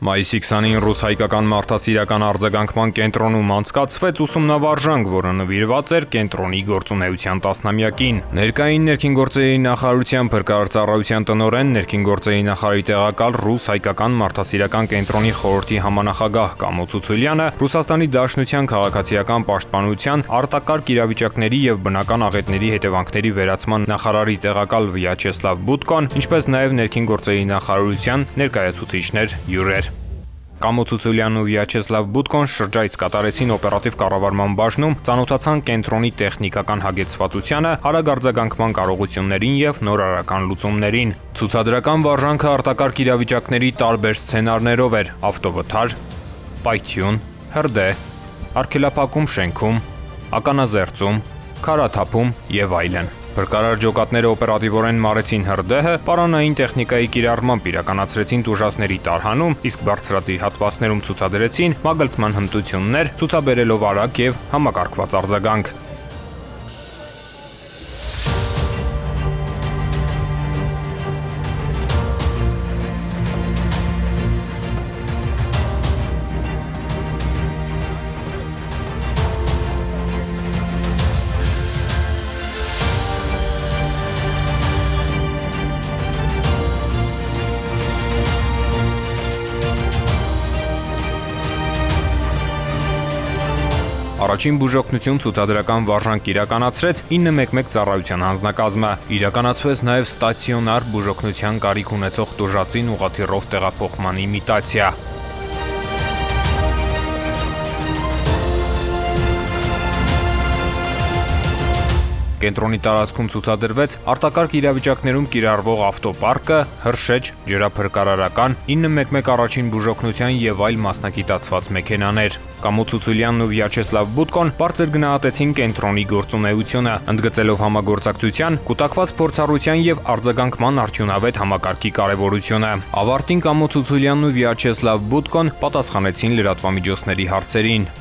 Մայիսի 20-ին ռուս-հայկական մարդասիրական արձագանքման կենտրոնում անցկացվեց ուսումնավարժանք, որը նվիրված էր կենտրոնի գործունեության 10-ամյակին։ Ներկային ներքին գործերի նախարարության փրկարարծառայության տնօրեն, ներքին գործերի նախարարի տեղակալ ռուս-հայկական մարդասիրական կենտրոնի խորհրդի համանախագահ Կամո Ցուցուլյանը, Ռուսաստանի Դաշնության քաղաքացիական պաշտպանության, արտակարգ իրավիճակների եւ բնական աղետների հետևանքների վերացման նախարարի տեղակալ Վյաչեսլավ Բուտկոն, ինչպես նաեւ ներքին գործերի նախարարության ներկայացուցիչներ հյուրեր։ Կամո Ցուցուլյանն ու Վյաչեսլավ Բուտկոն շրջայց կատարեցին օպերատիվ կառավարման բաժնում, ծանոթացան կենտրոնի տեխնիկական հագեցվածությանը, արագ արձագանքման կարողություններին եւ նորարարական լուծումներին։ Ցուցադրական վարժանքը արտակարգ իրավիճակների տարբեր սցենարներով էր՝ ավտովթար, պայթյուն, հրդեհ, արգելափակում շենքում, ականազերծում, քարաթափում եւ այլն։ Փրկարար ջոկատները օպերատիվորեն մարեցին հրդեհը, պարանային տեխնիկայի կիրառմամբ իրականացրեցին տուժածների տարհանում, իսկ բարձրադիր հատվածներում ցուցադրեցին մագլցման հմտություններ, ցուցաբերելով արագ եւ համակարգված արձագանք։ Առաջին բուժօգնություն ցուցադրական վարժանք իրականացրեց 911 ծառայության հանձնակազմը։ Իրականացվեց նաև ստացիոնար բուժօգնության կարիք ունեցող տուժածին ուղղաթիռով տեղափոխման իմիտացիա։ Կենտրոնի տարածքում ցուցադրվեց արտակարգ իրավիճակներում կիրառվող ավտոպարկը, հրշեջ, ջրափրկարարական, 911 առաջին բուժօգնության եւ այլ մասնագիտացված մեքենաներ։ Կամո Ցուցուլյանն ու Վյաչեսլավ Բուտկոն բարձր գնահատեցին կենտրոնի գործունեությունը, ընդգծելով համագործակցության, կուտակված փորձառության եւ արձագանքման արդյունավետ համակարգի կարեւորությունը։ Ավարտին Կամո Ցուցուլյանն ու Վյաչեսլավ Բուտկոն պատասխանեցին լրատվամիջոցների հարցերին։